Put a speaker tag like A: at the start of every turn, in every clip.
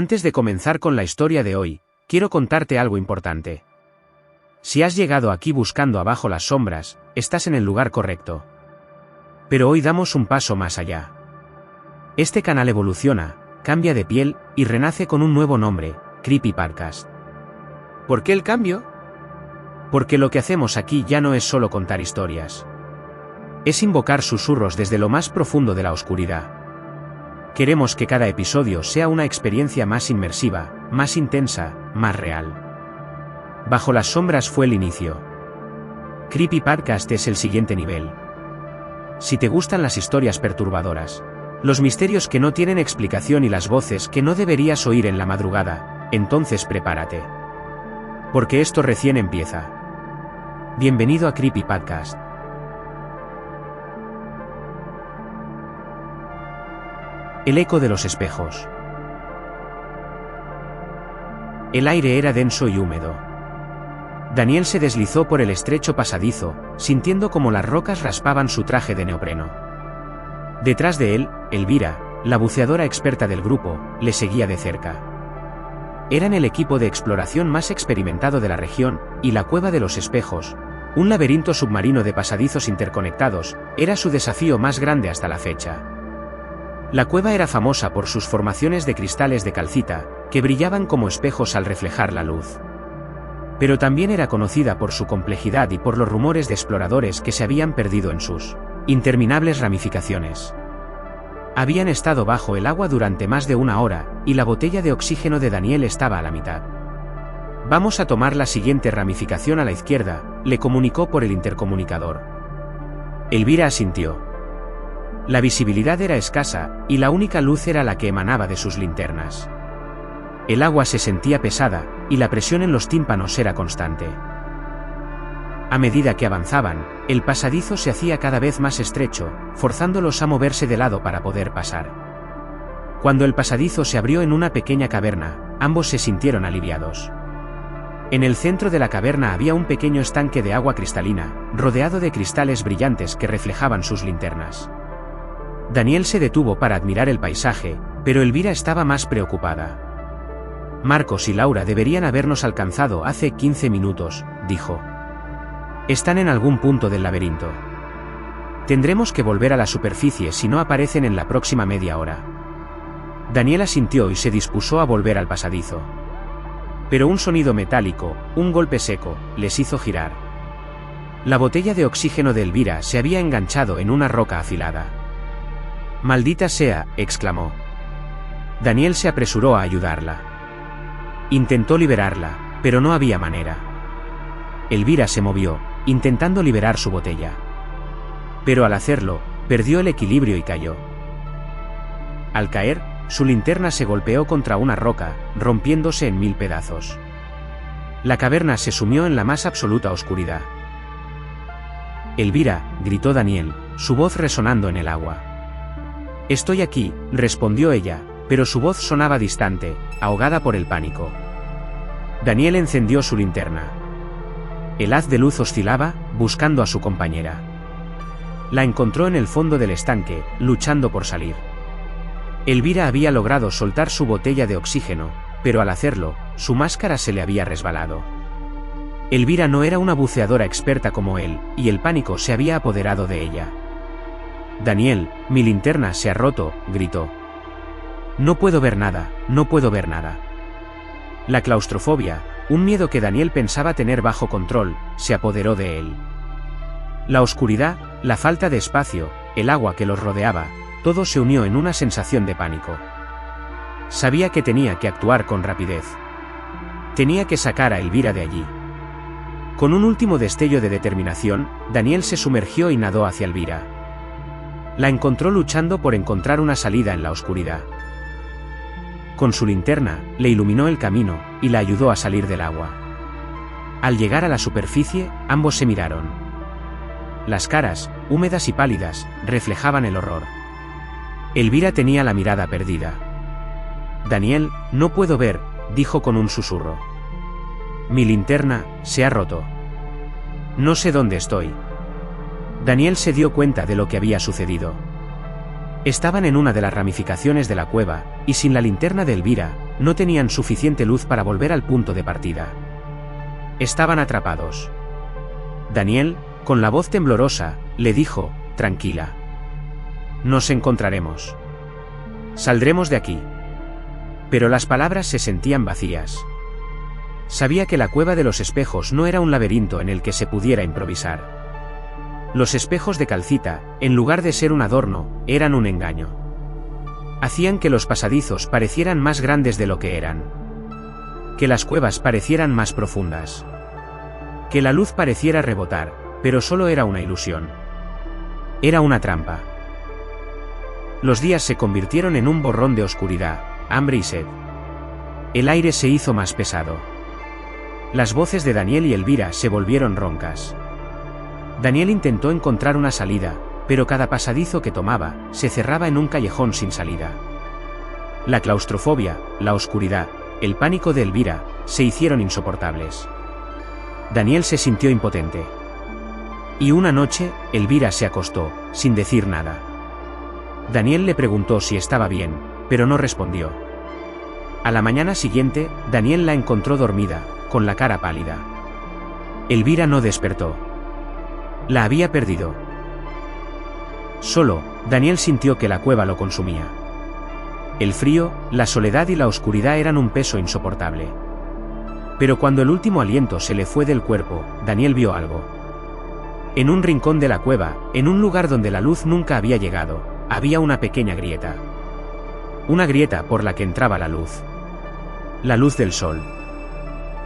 A: Antes de comenzar con la historia de hoy, quiero contarte algo importante. Si has llegado aquí buscando abajo las sombras, estás en el lugar correcto. Pero hoy damos un paso más allá. Este canal evoluciona, cambia de piel, y renace con un nuevo nombre, Creepypodcast. ¿Por qué el cambio? Porque lo que hacemos aquí ya no es solo contar historias. Es invocar susurros desde lo más profundo de la oscuridad. Queremos que cada episodio sea una experiencia más inmersiva, más intensa, más real. Bajo las sombras fue el inicio. Creepypodcast es el siguiente nivel. Si te gustan las historias perturbadoras, los misterios que no tienen explicación y las voces que no deberías oír en la madrugada, entonces prepárate. Porque esto recién empieza. Bienvenido a Creepypodcast. El eco de los espejos. El aire era denso y húmedo. Daniel se deslizó por el estrecho pasadizo, sintiendo como las rocas raspaban su traje de neopreno. Detrás de él, Elvira, la buceadora experta del grupo, le seguía de cerca. Eran el equipo de exploración más experimentado de la región, y la Cueva de los Espejos, un laberinto submarino de pasadizos interconectados, era su desafío más grande hasta la fecha. La cueva era famosa por sus formaciones de cristales de calcita, que brillaban como espejos al reflejar la luz. Pero también era conocida por su complejidad y por los rumores de exploradores que se habían perdido en sus interminables ramificaciones. Habían estado bajo el agua durante más de una hora, y la botella de oxígeno de Daniel estaba a la mitad. Vamos a tomar la siguiente ramificación a la izquierda, le comunicó por el intercomunicador. Elvira asintió. La visibilidad era escasa, y la única luz era la que emanaba de sus linternas. El agua se sentía pesada, y la presión en los tímpanos era constante. A medida que avanzaban, el pasadizo se hacía cada vez más estrecho, forzándolos a moverse de lado para poder pasar. Cuando el pasadizo se abrió en una pequeña caverna, ambos se sintieron aliviados. En el centro de la caverna había un pequeño estanque de agua cristalina, rodeado de cristales brillantes que reflejaban sus linternas. Daniel se detuvo para admirar el paisaje, pero Elvira estaba más preocupada. Marcos y Laura deberían habernos alcanzado hace 15 minutos, dijo. Están en algún punto del laberinto. Tendremos que volver a la superficie si no aparecen en la próxima media hora. Daniel asintió y se dispuso a volver al pasadizo. Pero un sonido metálico, un golpe seco, les hizo girar. La botella de oxígeno de Elvira se había enganchado en una roca afilada. «Maldita sea», exclamó. Daniel se apresuró a ayudarla. Intentó liberarla, pero no había manera. Elvira se movió, intentando liberar su botella. Pero al hacerlo, perdió el equilibrio y cayó. Al caer, su linterna se golpeó contra una roca, rompiéndose en 1000 pedazos. La caverna se sumió en la más absoluta oscuridad. «Elvira», gritó Daniel, su voz resonando en el agua. «Estoy aquí», respondió ella, pero su voz sonaba distante, ahogada por el pánico. Daniel encendió su linterna. El haz de luz oscilaba, buscando a su compañera. La encontró en el fondo del estanque, luchando por salir. Elvira había logrado soltar su botella de oxígeno, pero al hacerlo, su máscara se le había resbalado. Elvira no era una buceadora experta como él, y el pánico se había apoderado de ella. «Daniel, mi linterna se ha roto», gritó. «No puedo ver nada, no puedo ver nada». La claustrofobia, un miedo que Daniel pensaba tener bajo control, se apoderó de él. La oscuridad, la falta de espacio, el agua que los rodeaba, todo se unió en una sensación de pánico. Sabía que tenía que actuar con rapidez. Tenía que sacar a Elvira de allí. Con un último destello de determinación, Daniel se sumergió y nadó hacia Elvira. La encontró luchando por encontrar una salida en la oscuridad. Con su linterna, le iluminó el camino, y la ayudó a salir del agua. Al llegar a la superficie, ambos se miraron. Las caras, húmedas y pálidas, reflejaban el horror. Elvira tenía la mirada perdida. «Daniel, no puedo ver», dijo con un susurro. «Mi linterna se ha roto. No sé dónde estoy». Daniel se dio cuenta de lo que había sucedido. Estaban en una de las ramificaciones de la cueva, y sin la linterna de Elvira, no tenían suficiente luz para volver al punto de partida. Estaban atrapados. Daniel, con la voz temblorosa, le dijo: «Tranquila. Nos encontraremos. Saldremos de aquí». Pero las palabras se sentían vacías. Sabía que la cueva de los espejos no era un laberinto en el que se pudiera improvisar. Los espejos de calcita, en lugar de ser un adorno, eran un engaño. Hacían que los pasadizos parecieran más grandes de lo que eran. Que las cuevas parecieran más profundas. Que la luz pareciera rebotar, pero solo era una ilusión. Era una trampa. Los días se convirtieron en un borrón de oscuridad, hambre y sed. El aire se hizo más pesado. Las voces de Daniel y Elvira se volvieron roncas. Daniel intentó encontrar una salida, pero cada pasadizo que tomaba, se cerraba en un callejón sin salida. La claustrofobia, la oscuridad, el pánico de Elvira, se hicieron insoportables. Daniel se sintió impotente. Y una noche, Elvira se acostó, sin decir nada. Daniel le preguntó si estaba bien, pero no respondió. A la mañana siguiente, Daniel la encontró dormida, con la cara pálida. Elvira no despertó. La había perdido. Solo, Daniel sintió que la cueva lo consumía. El frío, la soledad y la oscuridad eran un peso insoportable. Pero cuando el último aliento se le fue del cuerpo, Daniel vio algo. En un rincón de la cueva, en un lugar donde la luz nunca había llegado, había una pequeña grieta. Una grieta por la que entraba la luz. La luz del sol.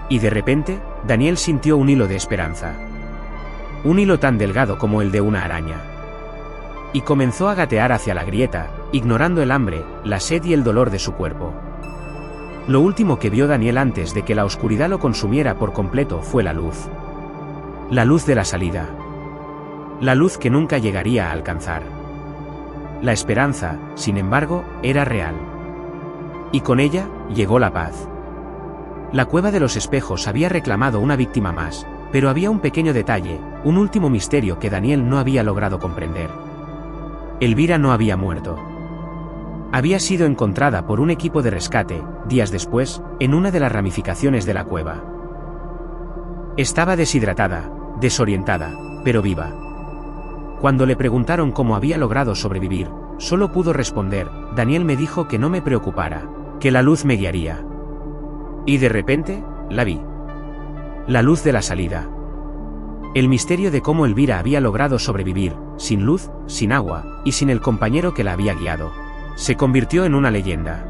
A: Y de repente, Daniel sintió un hilo de esperanza. Un hilo tan delgado como el de una araña. Y comenzó a gatear hacia la grieta, ignorando el hambre, la sed y el dolor de su cuerpo. Lo último que vio Daniel antes de que la oscuridad lo consumiera por completo fue la luz. La luz de la salida. La luz que nunca llegaría a alcanzar. La esperanza, sin embargo, era real. Y con ella, llegó la paz. La cueva de los espejos había reclamado una víctima más, pero había un pequeño detalle, un último misterio que Daniel no había logrado comprender. Elvira no había muerto. Había sido encontrada por un equipo de rescate, días después, en una de las ramificaciones de la cueva. Estaba deshidratada, desorientada, pero viva. Cuando le preguntaron cómo había logrado sobrevivir, solo pudo responder: Daniel me dijo que no me preocupara, que la luz me guiaría. Y de repente, la vi. La luz de la salida. El misterio de cómo Elvira había logrado sobrevivir, sin luz, sin agua, y sin el compañero que la había guiado, se convirtió en una leyenda.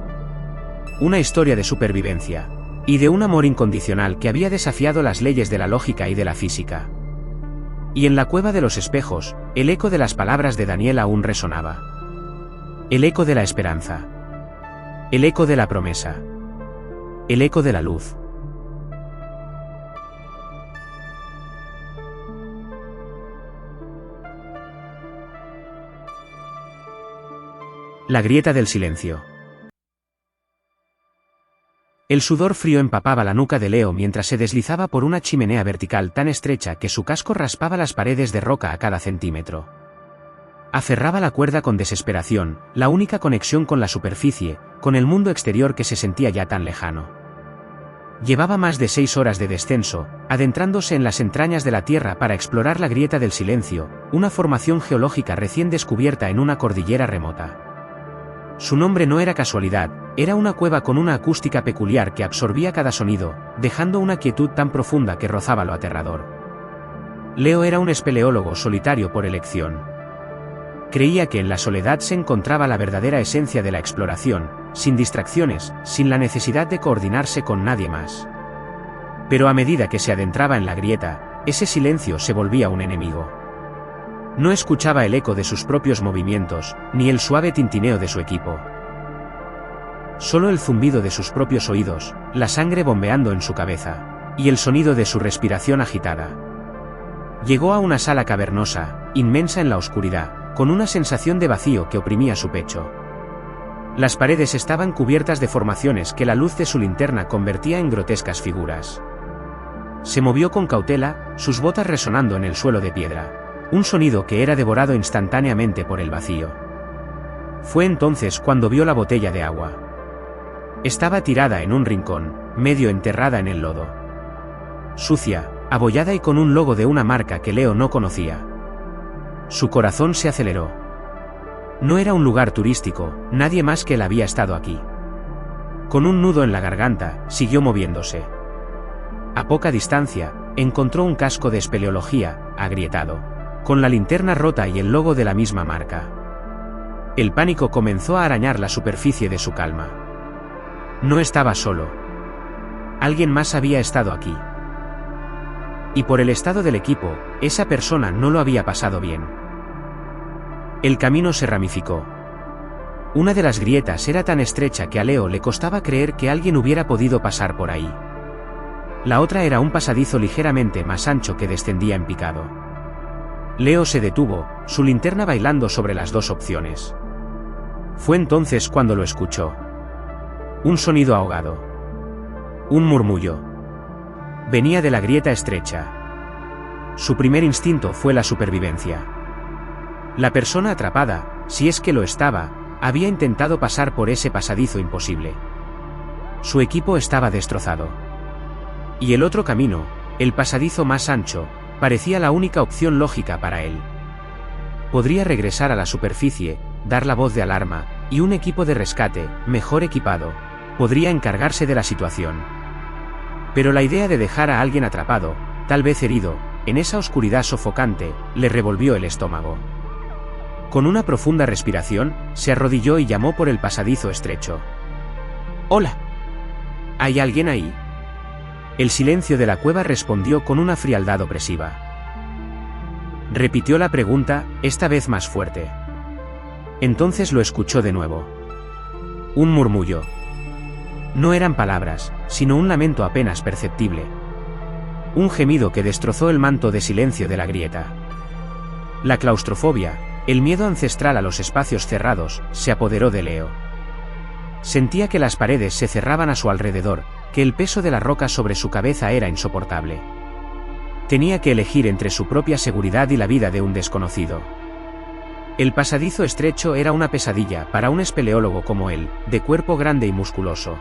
A: Una historia de supervivencia. Y de un amor incondicional que había desafiado las leyes de la lógica y de la física. Y en la cueva de los espejos, el eco de las palabras de Daniel aún resonaba. El eco de la esperanza. El eco de la promesa. El eco de la luz. La grieta del silencio. El sudor frío empapaba la nuca de Leo mientras se deslizaba por una chimenea vertical tan estrecha que su casco raspaba las paredes de roca a cada centímetro. Aferraba la cuerda con desesperación, la única conexión con la superficie, con el mundo exterior que se sentía ya tan lejano. Llevaba más de 6 horas de descenso, adentrándose en las entrañas de la Tierra para explorar la grieta del silencio, una formación geológica recién descubierta en una cordillera remota. Su nombre no era casualidad, era una cueva con una acústica peculiar que absorbía cada sonido, dejando una quietud tan profunda que rozaba lo aterrador. Leo era un espeleólogo solitario por elección. Creía que en la soledad se encontraba la verdadera esencia de la exploración, sin distracciones, sin la necesidad de coordinarse con nadie más. Pero a medida que se adentraba en la grieta, ese silencio se volvía un enemigo. No escuchaba el eco de sus propios movimientos, ni el suave tintineo de su equipo. Solo el zumbido de sus propios oídos, la sangre bombeando en su cabeza, y el sonido de su respiración agitada. Llegó a una sala cavernosa, inmensa en la oscuridad, con una sensación de vacío que oprimía su pecho. Las paredes estaban cubiertas de formaciones que la luz de su linterna convertía en grotescas figuras. Se movió con cautela, sus botas resonando en el suelo de piedra. Un sonido que era devorado instantáneamente por el vacío. Fue entonces cuando vio la botella de agua. Estaba tirada en un rincón, medio enterrada en el lodo. Sucia, abollada y con un logo de una marca que Leo no conocía. Su corazón se aceleró. No era un lugar turístico, nadie más que él había estado aquí. Con un nudo en la garganta, siguió moviéndose. A poca distancia, encontró un casco de espeleología, agrietado, con la linterna rota y el logo de la misma marca. El pánico comenzó a arañar la superficie de su calma. No estaba solo. Alguien más había estado aquí. Y por el estado del equipo, esa persona no lo había pasado bien. El camino se ramificó. Una de las grietas era tan estrecha que a Leo le costaba creer que alguien hubiera podido pasar por ahí. La otra era un pasadizo ligeramente más ancho que descendía en picado. Leo se detuvo, su linterna bailando sobre las dos opciones. Fue entonces cuando lo escuchó. Un sonido ahogado. Un murmullo. Venía de la grieta estrecha. Su primer instinto fue la supervivencia. La persona atrapada, si es que lo estaba, había intentado pasar por ese pasadizo imposible. Su equipo estaba destrozado. Y el otro camino, el pasadizo más ancho, parecía la única opción lógica para él. Podría regresar a la superficie, dar la voz de alarma, y un equipo de rescate, mejor equipado, podría encargarse de la situación. Pero la idea de dejar a alguien atrapado, tal vez herido, en esa oscuridad sofocante, le revolvió el estómago. Con una profunda respiración, se arrodilló y llamó por el pasadizo estrecho. «Hola. ¿Hay alguien ahí?» El silencio de la cueva respondió con una frialdad opresiva. Repitió la pregunta, esta vez más fuerte. Entonces lo escuchó de nuevo. Un murmullo. No eran palabras, sino un lamento apenas perceptible. Un gemido que destrozó el manto de silencio de la grieta. La claustrofobia, el miedo ancestral a los espacios cerrados, se apoderó de Leo. Sentía que las paredes se cerraban a su alrededor, que el peso de la roca sobre su cabeza era insoportable. Tenía que elegir entre su propia seguridad y la vida de un desconocido. El pasadizo estrecho era una pesadilla para un espeleólogo como él, de cuerpo grande y musculoso.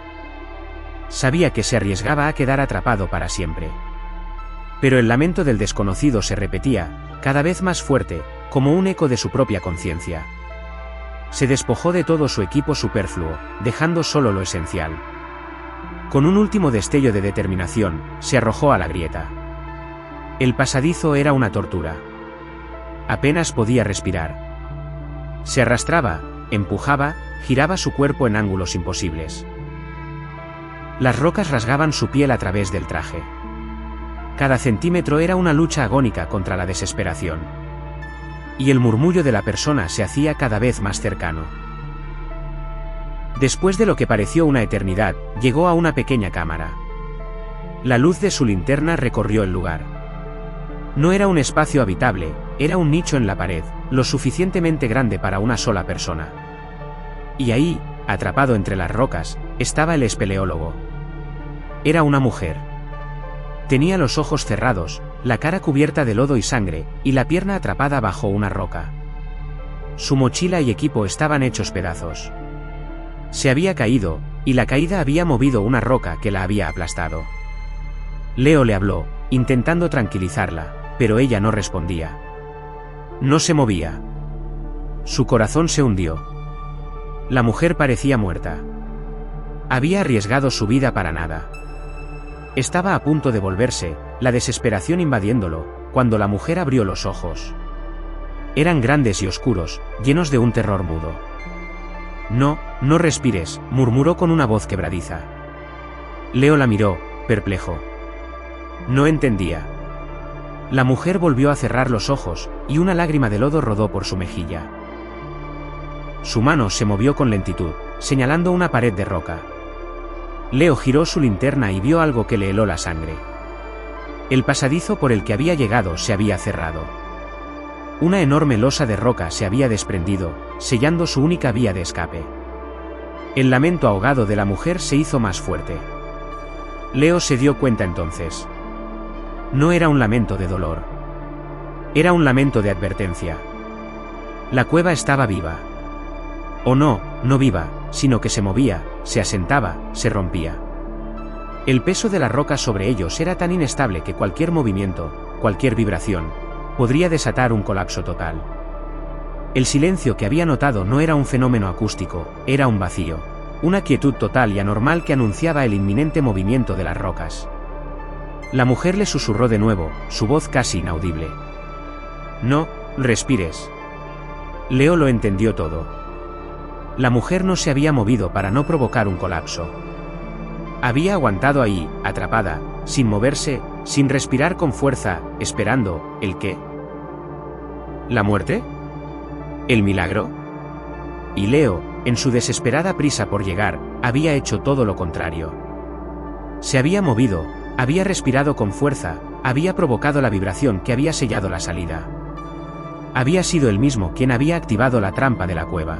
A: Sabía que se arriesgaba a quedar atrapado para siempre. Pero el lamento del desconocido se repetía, cada vez más fuerte, como un eco de su propia conciencia. Se despojó de todo su equipo superfluo, dejando solo lo esencial. Con un último destello de determinación, se arrojó a la grieta. El pasadizo era una tortura. Apenas podía respirar. Se arrastraba, empujaba, giraba su cuerpo en ángulos imposibles. Las rocas rasgaban su piel a través del traje. Cada centímetro era una lucha agónica contra la desesperación. Y el murmullo de la persona se hacía cada vez más cercano. Después de lo que pareció una eternidad, llegó a una pequeña cámara. La luz de su linterna recorrió el lugar. No era un espacio habitable, era un nicho en la pared, lo suficientemente grande para una sola persona. Y ahí, atrapado entre las rocas, estaba el espeleólogo. Era una mujer. Tenía los ojos cerrados, la cara cubierta de lodo y sangre, y la pierna atrapada bajo una roca. Su mochila y equipo estaban hechos pedazos. Se había caído, y la caída había movido una roca que la había aplastado. Leo le habló, intentando tranquilizarla, pero ella no respondía. No se movía. Su corazón se hundió. La mujer parecía muerta. Había arriesgado su vida para nada. Estaba a punto de volverse, la desesperación invadiéndolo, cuando la mujer abrió los ojos. Eran grandes y oscuros, llenos de un terror mudo. No, no respires, murmuró con una voz quebradiza. Leo la miró, perplejo. No entendía. La mujer volvió a cerrar los ojos, y una lágrima de lodo rodó por su mejilla. Su mano se movió con lentitud, señalando una pared de roca. Leo giró su linterna y vio algo que le heló la sangre. El pasadizo por el que había llegado se había cerrado. Una enorme losa de roca se había desprendido, sellando su única vía de escape. El lamento ahogado de la mujer se hizo más fuerte. Leo se dio cuenta entonces. No era un lamento de dolor. Era un lamento de advertencia. La cueva estaba viva. O no, no viva, sino que se movía, se asentaba, se rompía. El peso de la roca sobre ellos era tan inestable que cualquier movimiento, cualquier vibración, podría desatar un colapso total. El silencio que había notado no era un fenómeno acústico, era un vacío, una quietud total y anormal que anunciaba el inminente movimiento de las rocas. La mujer le susurró de nuevo, su voz casi inaudible. No, respires. Leo lo entendió todo. La mujer no se había movido para no provocar un colapso. Había aguantado ahí, atrapada, sin moverse, sin respirar con fuerza, esperando, ¿el qué? ¿La muerte? ¿El milagro? Y Leo, en su desesperada prisa por llegar, había hecho todo lo contrario. Se había movido, había respirado con fuerza, había provocado la vibración que había sellado la salida. Había sido él mismo quien había activado la trampa de la cueva.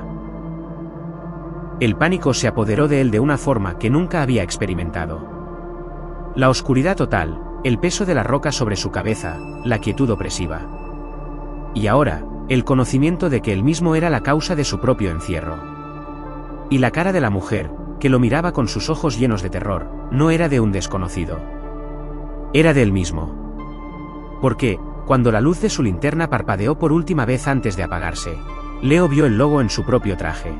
A: El pánico se apoderó de él de una forma que nunca había experimentado. La oscuridad total, el peso de la roca sobre su cabeza, la quietud opresiva. Y ahora, el conocimiento de que él mismo era la causa de su propio encierro. Y la cara de la mujer, que lo miraba con sus ojos llenos de terror, no era de un desconocido. Era de él mismo. Porque, cuando la luz de su linterna parpadeó por última vez antes de apagarse, Leo vio el logo en su propio traje.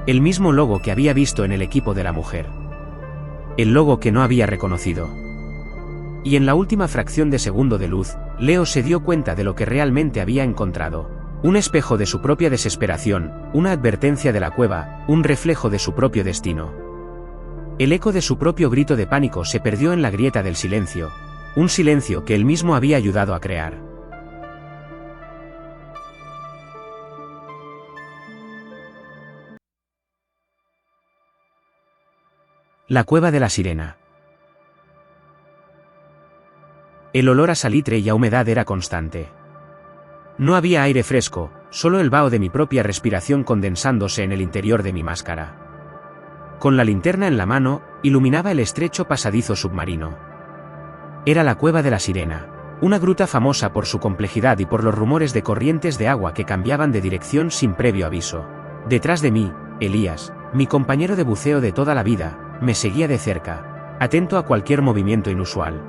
A: El mismo logo que había visto en el equipo de la mujer. El logo que no había reconocido. Y en la última fracción de segundo de luz, Leo se dio cuenta de lo que realmente había encontrado. Un espejo de su propia desesperación, una advertencia de la cueva, un reflejo de su propio destino. El eco de su propio grito de pánico se perdió en la grieta del silencio, un silencio que él mismo había ayudado a crear. La cueva de la sirena. El olor a salitre y a humedad era constante. No había aire fresco, solo el vaho de mi propia respiración condensándose en el interior de mi máscara. Con la linterna en la mano, iluminaba el estrecho pasadizo submarino. Era la cueva de la sirena, una gruta famosa por su complejidad y por los rumores de corrientes de agua que cambiaban de dirección sin previo aviso. Detrás de mí, Elías, mi compañero de buceo de toda la vida, me seguía de cerca, atento a cualquier movimiento inusual.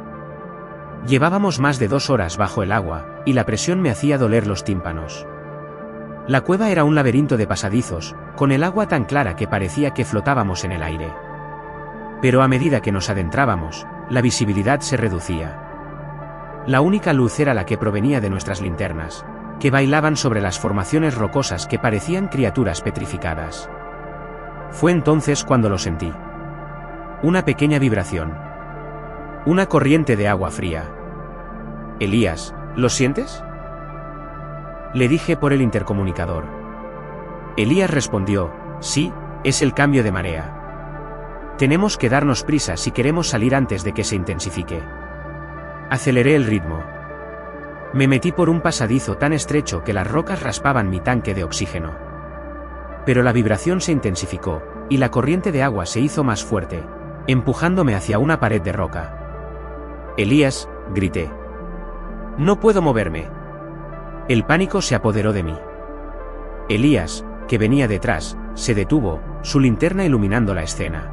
A: Llevábamos más de 2 horas bajo el agua, y la presión me hacía doler los tímpanos. La cueva era un laberinto de pasadizos, con el agua tan clara que parecía que flotábamos en el aire. Pero a medida que nos adentrábamos, la visibilidad se reducía. La única luz era la que provenía de nuestras linternas, que bailaban sobre las formaciones rocosas que parecían criaturas petrificadas. Fue entonces cuando lo sentí. Una pequeña vibración. Una corriente de agua fría. Elías, ¿lo sientes? Le dije por el intercomunicador. Elías respondió, sí, es el cambio de marea. Tenemos que darnos prisa si queremos salir antes de que se intensifique. Aceleré el ritmo. Me metí por un pasadizo tan estrecho que las rocas raspaban mi tanque de oxígeno. Pero la vibración se intensificó, y la corriente de agua se hizo más fuerte, empujándome hacia una pared de roca. Elías, grité. No puedo moverme. El pánico se apoderó de mí. Elías, que venía detrás, se detuvo, su linterna iluminando la escena.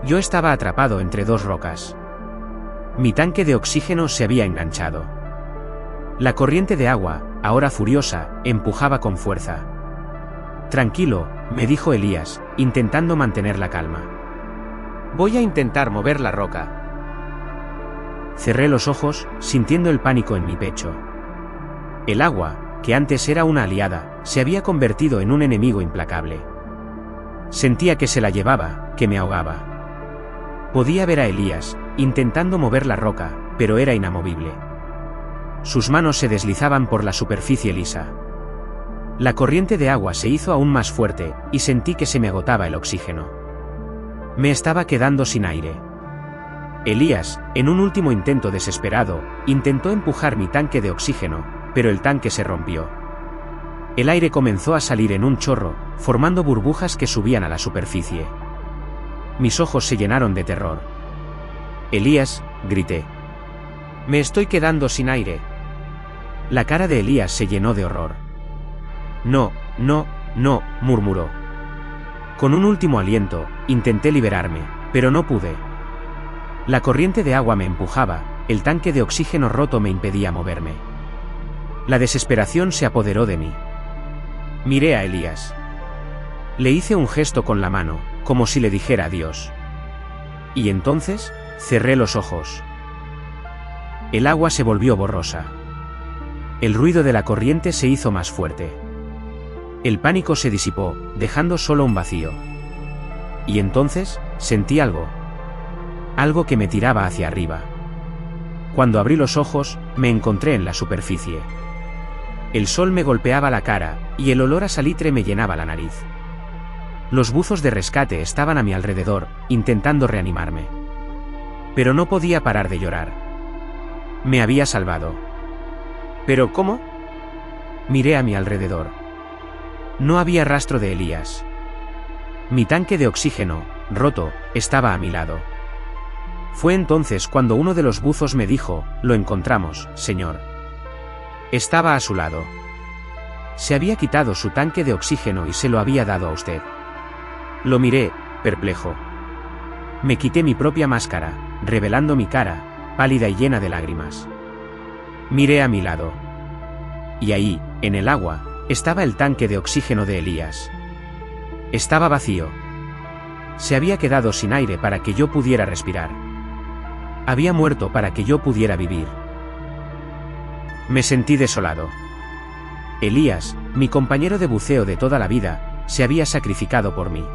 A: Yo estaba atrapado entre 2 rocas. Mi tanque de oxígeno se había enganchado. La corriente de agua, ahora furiosa, empujaba con fuerza. Tranquilo, me dijo Elías, intentando mantener la calma. Voy a intentar mover la roca. Cerré los ojos, sintiendo el pánico en mi pecho. El agua, que antes era una aliada, se había convertido en un enemigo implacable. Sentía que se la llevaba, que me ahogaba. Podía ver a Elías, intentando mover la roca, pero era inamovible. Sus manos se deslizaban por la superficie lisa. La corriente de agua se hizo aún más fuerte, y sentí que se me agotaba el oxígeno. Me estaba quedando sin aire. Elías, en un último intento desesperado, intentó empujar mi tanque de oxígeno, pero el tanque se rompió. El aire comenzó a salir en un chorro, formando burbujas que subían a la superficie. Mis ojos se llenaron de terror. Elías, grité. Me estoy quedando sin aire. La cara de Elías se llenó de horror. No, no, no, murmuró. Con un último aliento, intenté liberarme, pero no pude. La corriente de agua me empujaba, el tanque de oxígeno roto me impedía moverme. La desesperación se apoderó de mí. Miré a Elías. Le hice un gesto con la mano, como si le dijera adiós. Y entonces, cerré los ojos. El agua se volvió borrosa. El ruido de la corriente se hizo más fuerte. El pánico se disipó, dejando solo un vacío. Y entonces, sentí algo. Algo que me tiraba hacia arriba. Cuando abrí los ojos, me encontré en la superficie. El sol me golpeaba la cara, y el olor a salitre me llenaba la nariz. Los buzos de rescate estaban a mi alrededor, intentando reanimarme. Pero no podía parar de llorar. Me había salvado. ¿Pero cómo? Miré a mi alrededor. No había rastro de Elías. Mi tanque de oxígeno, roto, estaba a mi lado. Fue entonces cuando uno de los buzos me dijo: «Lo encontramos, señor». Estaba a su lado. Se había quitado su tanque de oxígeno y se lo había dado a usted. Lo miré, perplejo. Me quité mi propia máscara, revelando mi cara, pálida y llena de lágrimas. Miré a mi lado. Y ahí, en el agua, estaba el tanque de oxígeno de Elías. Estaba vacío. Se había quedado sin aire para que yo pudiera respirar. Había muerto para que yo pudiera vivir. Me sentí desolado. Elías, mi compañero de buceo de toda la vida, se había sacrificado por mí.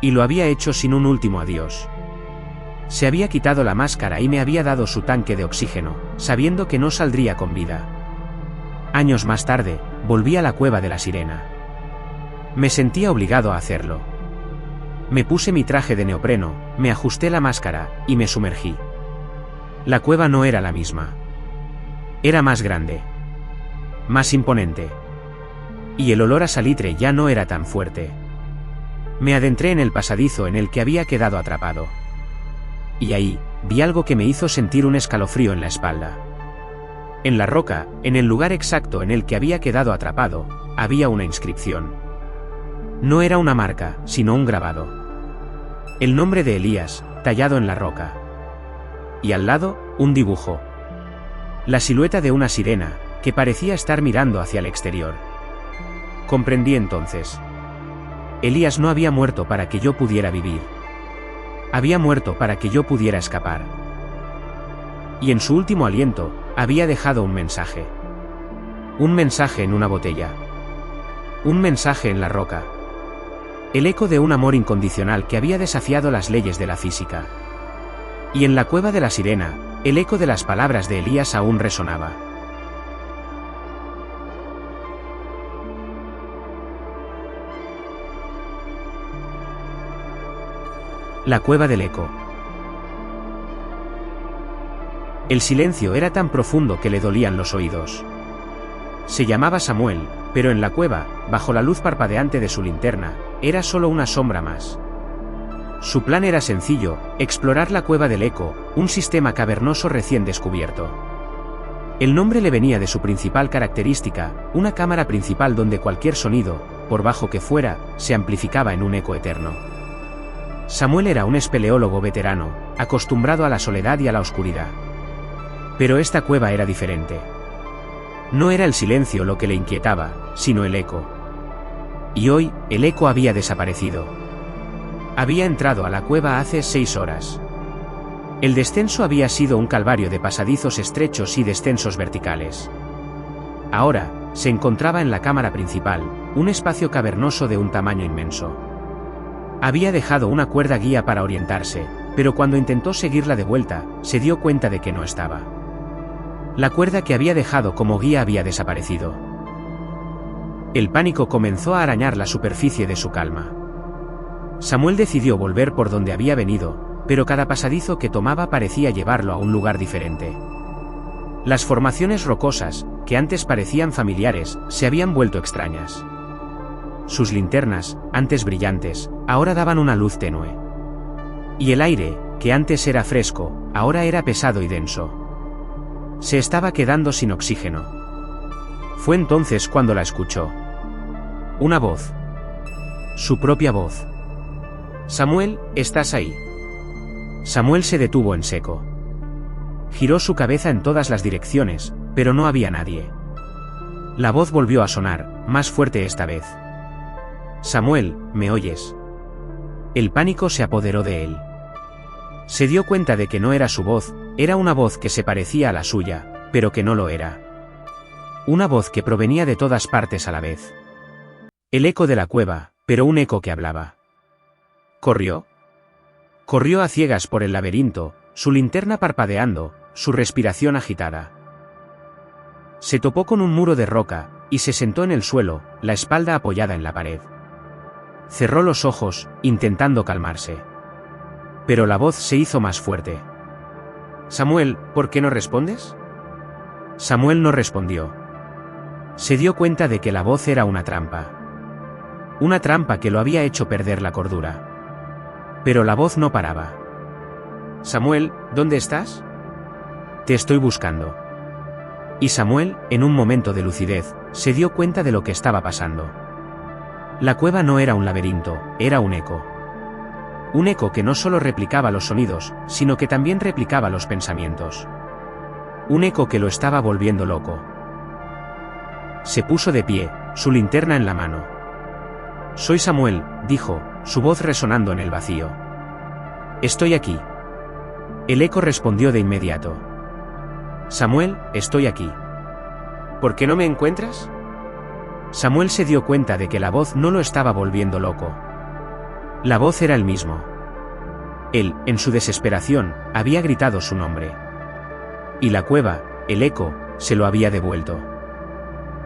A: Y lo había hecho sin un último adiós. Se había quitado la máscara y me había dado su tanque de oxígeno, sabiendo que no saldría con vida. Años más tarde, volví a la cueva de la sirena. Me sentía obligado a hacerlo. Me puse mi traje de neopreno, me ajusté la máscara, y me sumergí. La cueva no era la misma. Era más grande. Más imponente. Y el olor a salitre ya no era tan fuerte. Me adentré en el pasadizo en el que había quedado atrapado. Y ahí, vi algo que me hizo sentir un escalofrío en la espalda. En la roca, en el lugar exacto en el que había quedado atrapado, había una inscripción. No era una marca, sino un grabado. El nombre de Elías, tallado en la roca. Y al lado, un dibujo. La silueta de una sirena, que parecía estar mirando hacia el exterior. Comprendí entonces. Elías no había muerto para que yo pudiera vivir. Había muerto para que yo pudiera escapar. Y en su último aliento, había dejado un mensaje. Un mensaje en una botella. Un mensaje en la roca. El eco de un amor incondicional que había desafiado las leyes de la física. Y en la cueva de la sirena, el eco de las palabras de Elías aún resonaba. La cueva del eco. El silencio era tan profundo que le dolían los oídos. Se llamaba Samuel, pero en la cueva, bajo la luz parpadeante de su linterna, era solo una sombra más. Su plan era sencillo: explorar la cueva del eco, un sistema cavernoso recién descubierto. El nombre le venía de su principal característica, una cámara principal donde cualquier sonido, por bajo que fuera, se amplificaba en un eco eterno. Samuel era un espeleólogo veterano, acostumbrado a la soledad y a la oscuridad. Pero esta cueva era diferente. No era el silencio lo que le inquietaba, sino el eco. Y hoy, el eco había desaparecido. Había entrado a la cueva hace 6 horas. El descenso había sido un calvario de pasadizos estrechos y descensos verticales. Ahora, se encontraba en la cámara principal, un espacio cavernoso de un tamaño inmenso. Había dejado una cuerda guía para orientarse, pero cuando intentó seguirla de vuelta, se dio cuenta de que no estaba. La cuerda que había dejado como guía había desaparecido. El pánico comenzó a arañar la superficie de su calma. Samuel decidió volver por donde había venido, pero cada pasadizo que tomaba parecía llevarlo a un lugar diferente. Las formaciones rocosas, que antes parecían familiares, se habían vuelto extrañas. Sus linternas, antes brillantes, ahora daban una luz tenue. Y el aire, que antes era fresco, ahora era pesado y denso. Se estaba quedando sin oxígeno. Fue entonces cuando la escuchó. Una voz. Su propia voz. Samuel, ¿estás ahí? Samuel se detuvo en seco. Giró su cabeza en todas las direcciones, pero no había nadie. La voz volvió a sonar, más fuerte esta vez. Samuel, ¿me oyes? El pánico se apoderó de él. Se dio cuenta de que no era su voz, era una voz que se parecía a la suya, pero que no lo era. Una voz que provenía de todas partes a la vez. El eco de la cueva, pero un eco que hablaba. ¿Corrió? Corrió a ciegas por el laberinto, su linterna parpadeando, su respiración agitada. Se topó con un muro de roca, y se sentó en el suelo, la espalda apoyada en la pared. Cerró los ojos, intentando calmarse. Pero la voz se hizo más fuerte. Samuel, ¿por qué no respondes? Samuel no respondió. Se dio cuenta de que la voz era una trampa. Una trampa que lo había hecho perder la cordura. Pero la voz no paraba. Samuel, ¿dónde estás? Te estoy buscando. Y Samuel, en un momento de lucidez, se dio cuenta de lo que estaba pasando. La cueva no era un laberinto, era un eco. Un eco que no solo replicaba los sonidos, sino que también replicaba los pensamientos. Un eco que lo estaba volviendo loco. Se puso de pie, su linterna en la mano. Soy Samuel, dijo, su voz resonando en el vacío. Estoy aquí. El eco respondió de inmediato. Samuel, estoy aquí. ¿Por qué no me encuentras? Samuel se dio cuenta de que la voz no lo estaba volviendo loco. La voz era el mismo. Él, en su desesperación, había gritado su nombre. Y la cueva, el eco, se lo había devuelto.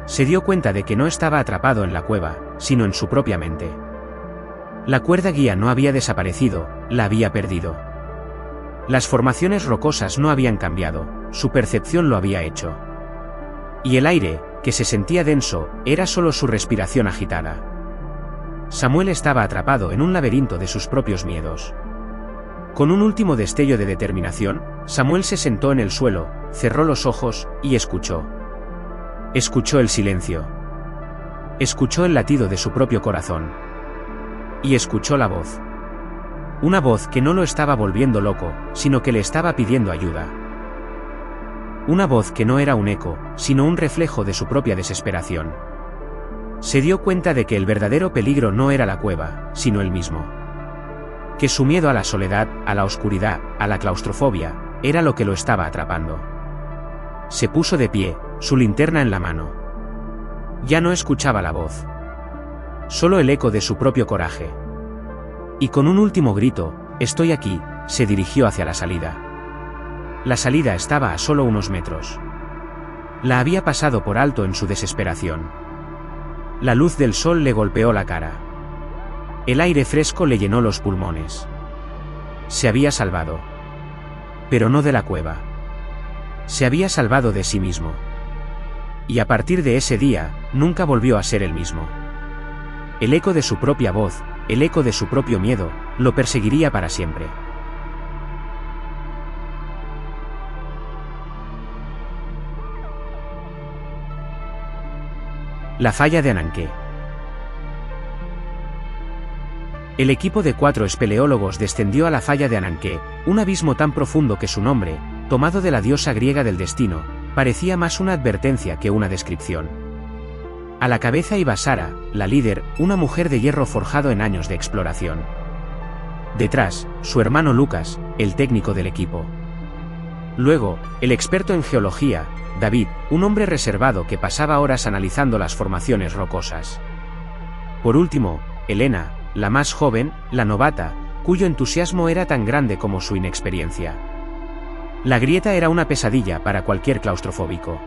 A: Se dio cuenta de que no estaba atrapado en la cueva, sino en su propia mente. La cuerda guía no había desaparecido, la había perdido. Las formaciones rocosas no habían cambiado, su percepción lo había hecho. Y el aire, que se sentía denso, era solo su respiración agitada. Samuel estaba atrapado en un laberinto de sus propios miedos. Con un último destello de determinación, Samuel se sentó en el suelo, cerró los ojos, y escuchó. Escuchó el silencio. Escuchó el latido de su propio corazón. Y escuchó la voz. Una voz que no lo estaba volviendo loco, sino que le estaba pidiendo ayuda. Una voz que no era un eco, sino un reflejo de su propia desesperación. Se dio cuenta de que el verdadero peligro no era la cueva, sino él mismo. Que su miedo a la soledad, a la oscuridad, a la claustrofobia, era lo que lo estaba atrapando. Se puso de pie, su linterna en la mano. Ya no escuchaba la voz. Solo el eco de su propio coraje. Y con un último grito, «Estoy aquí», se dirigió hacia la salida. La salida estaba a solo unos metros. La había pasado por alto en su desesperación. La luz del sol le golpeó la cara. El aire fresco le llenó los pulmones. Se había salvado. Pero no de la cueva. Se había salvado de sí mismo. Y a partir de ese día, nunca volvió a ser el mismo. El eco de su propia voz, el eco de su propio miedo, lo perseguiría para siempre. La falla de Ananké. El equipo de 4 espeleólogos descendió a la falla de Ananké, un abismo tan profundo que su nombre, tomado de la diosa griega del destino, parecía más una advertencia que una descripción. A la cabeza iba Sara, la líder, una mujer de hierro forjado en años de exploración. Detrás, su hermano Lucas, el técnico del equipo. Luego, el experto en geología, David, un hombre reservado que pasaba horas analizando las formaciones rocosas. Por último, Elena, la más joven, la novata, cuyo entusiasmo era tan grande como su inexperiencia. La grieta era una pesadilla para cualquier claustrofóbico.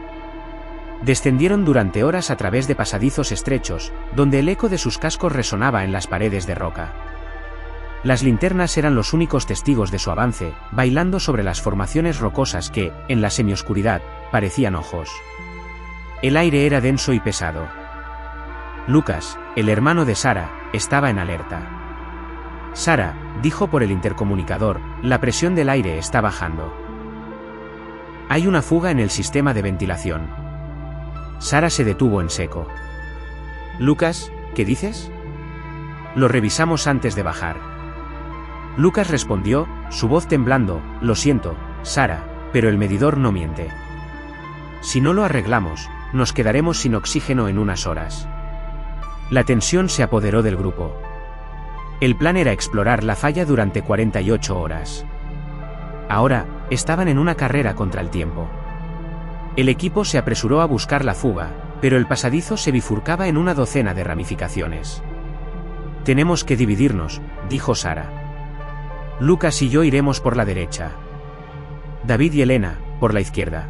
A: Descendieron durante horas a través de pasadizos estrechos, donde el eco de sus cascos resonaba en las paredes de roca. Las linternas eran los únicos testigos de su avance, bailando sobre las formaciones rocosas que, en la semioscuridad, parecían ojos. El aire era denso y pesado. Lucas, el hermano de Sara, estaba en alerta. Sara, dijo por el intercomunicador, la presión del aire está bajando. Hay una fuga en el sistema de ventilación. Sara se detuvo en seco. Lucas, ¿qué dices? Lo revisamos antes de bajar. Lucas respondió, su voz temblando, lo siento, Sara, pero el medidor no miente. Si no lo arreglamos, nos quedaremos sin oxígeno en unas horas. La tensión se apoderó del grupo. El plan era explorar la falla durante 48 horas. Ahora, estaban en una carrera contra el tiempo. El equipo se apresuró a buscar la fuga, pero el pasadizo se bifurcaba en una docena de ramificaciones. Tenemos que dividirnos, dijo Sara. Lucas y yo iremos por la derecha. David y Elena, por la izquierda.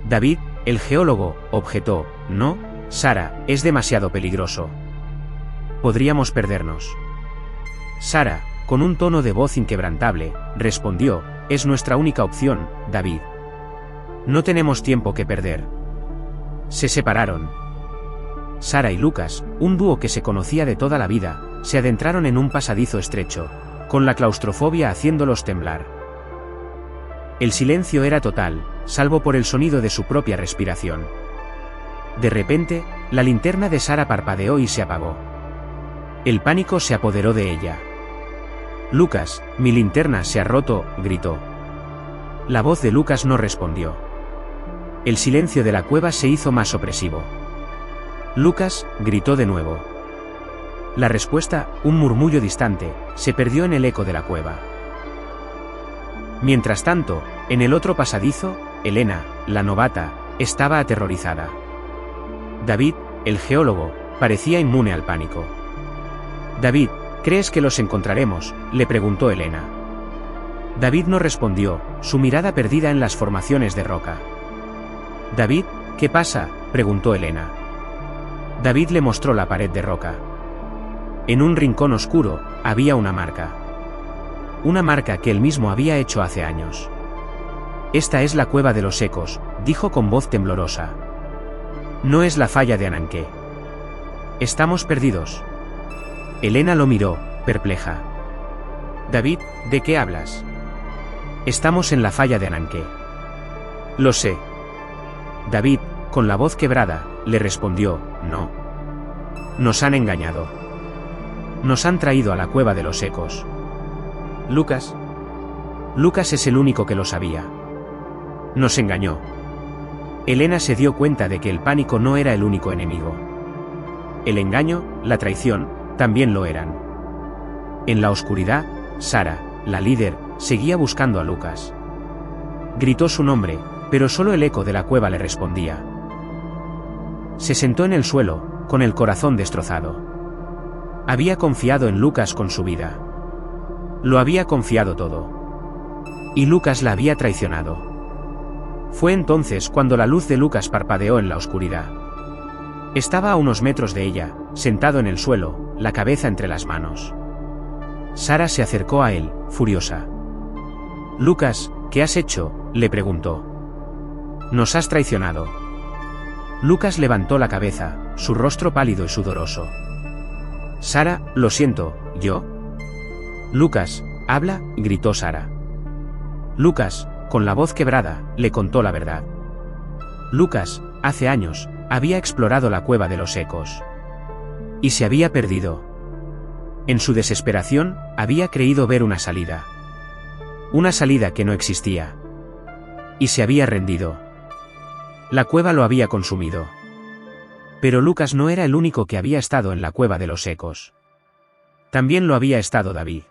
A: David, el geólogo, objetó, no, Sara, es demasiado peligroso. Podríamos perdernos. Sara, con un tono de voz inquebrantable, respondió, es nuestra única opción, David. No tenemos tiempo que perder. Se separaron. Sara y Lucas, un dúo que se conocía de toda la vida, se adentraron en un pasadizo estrecho, con la claustrofobia haciéndolos temblar. El silencio era total, salvo por el sonido de su propia respiración. De repente, la linterna de Sara parpadeó y se apagó. El pánico se apoderó de ella. Lucas, mi linterna se ha roto, gritó. La voz de Lucas no respondió. El silencio de la cueva se hizo más opresivo. Lucas, gritó de nuevo. La respuesta, un murmullo distante, se perdió en el eco de la cueva. Mientras tanto, en el otro pasadizo, Elena, la novata, estaba aterrorizada. David, el geólogo, parecía inmune al pánico. David, ¿crees que los encontraremos?, le preguntó Elena. David no respondió, su mirada perdida en las formaciones de roca. David, ¿qué pasa?, preguntó Elena. David le mostró la pared de roca. En un rincón oscuro, había una marca. Una marca que él mismo había hecho hace años. Esta es la cueva de los ecos, dijo con voz temblorosa. No es la falla de Ananké. Estamos perdidos. Elena lo miró, perpleja. David, ¿de qué hablas? Estamos en la falla de Ananké. Lo sé. David, con la voz quebrada, le respondió, no. Nos han engañado. Nos han traído a la cueva de los ecos. Lucas. Lucas es el único que lo sabía. Nos engañó. Elena se dio cuenta de que el pánico no era el único enemigo. El engaño, la traición, también lo eran. En la oscuridad, Sara, la líder, seguía buscando a Lucas. Gritó su nombre, pero solo el eco de la cueva le respondía. Se sentó en el suelo, con el corazón destrozado. Había confiado en Lucas con su vida. Lo había confiado todo. Y Lucas la había traicionado. Fue entonces cuando la luz de Lucas parpadeó en la oscuridad. Estaba a unos metros de ella, sentado en el suelo, la cabeza entre las manos. Sara se acercó a él, furiosa. Lucas, ¿qué has hecho?, le preguntó. Nos has traicionado. Lucas levantó la cabeza, su rostro pálido y sudoroso. Sara, lo siento, ¿yo? Lucas, habla, gritó Sara. Lucas, con la voz quebrada, le contó la verdad. Lucas, hace años, había explorado la cueva de los ecos. Y se había perdido. En su desesperación, había creído ver una salida. Una salida que no existía. Y se había rendido. La cueva lo había consumido. Pero Lucas no era el único que había estado en la cueva de los ecos. También lo había estado David.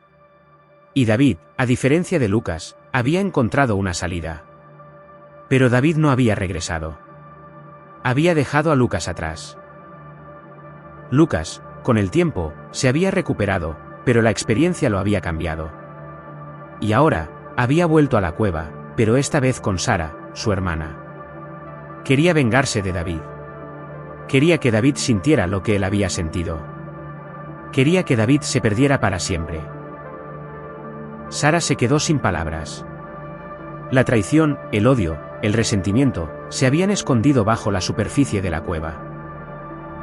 A: Y David, a diferencia de Lucas, había encontrado una salida. Pero David no había regresado. Había dejado a Lucas atrás. Lucas, con el tiempo, se había recuperado, pero la experiencia lo había cambiado. Y ahora, había vuelto a la cueva, pero esta vez con Sara, su hermana. Quería vengarse de David. Quería que David sintiera lo que él había sentido. Quería que David se perdiera para siempre. Sara se quedó sin palabras. La traición, el odio, el resentimiento, se habían escondido bajo la superficie de la cueva.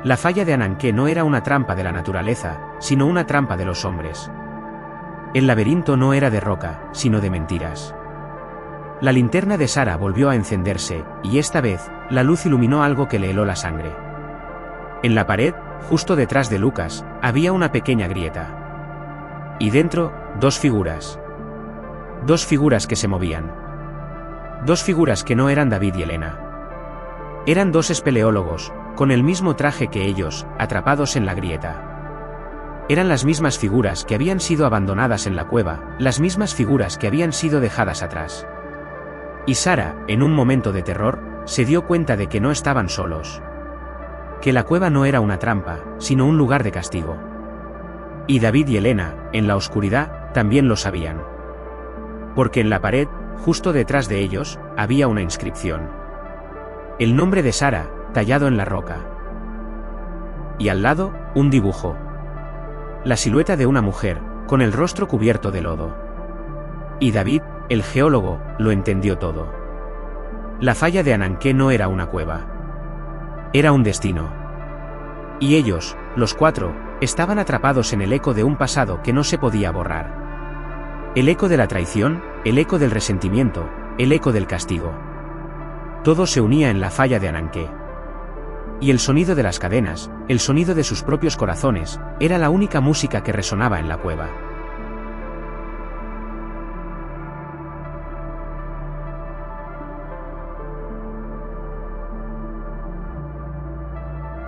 A: La falla de Ananké no era una trampa de la naturaleza, sino una trampa de los hombres. El laberinto no era de roca, sino de mentiras. La linterna de Sara volvió a encenderse, y esta vez, la luz iluminó algo que le heló la sangre. En la pared, justo detrás de Lucas, había una pequeña grieta. Y dentro, dos figuras. Dos figuras que se movían. Dos figuras que no eran David y Elena. Eran dos espeleólogos, con el mismo traje que ellos, atrapados en la grieta. Eran las mismas figuras que habían sido abandonadas en la cueva, las mismas figuras que habían sido dejadas atrás. Y Sara, en un momento de terror, se dio cuenta de que no estaban solos. Que la cueva no era una trampa, sino un lugar de castigo. Y David y Elena, en la oscuridad, también lo sabían. Porque en la pared, justo detrás de ellos, había una inscripción. El nombre de Sara, tallado en la roca. Y al lado, un dibujo. La silueta de una mujer, con el rostro cubierto de lodo. Y David, el geólogo, lo entendió todo. La falla de Ananké no era una cueva. Era un destino. Y ellos, los cuatro, estaban atrapados en el eco de un pasado que no se podía borrar. El eco de la traición, el eco del resentimiento, el eco del castigo. Todo se unía en la falla de Ananké. Y el sonido de las cadenas, el sonido de sus propios corazones, era la única música que resonaba en la cueva.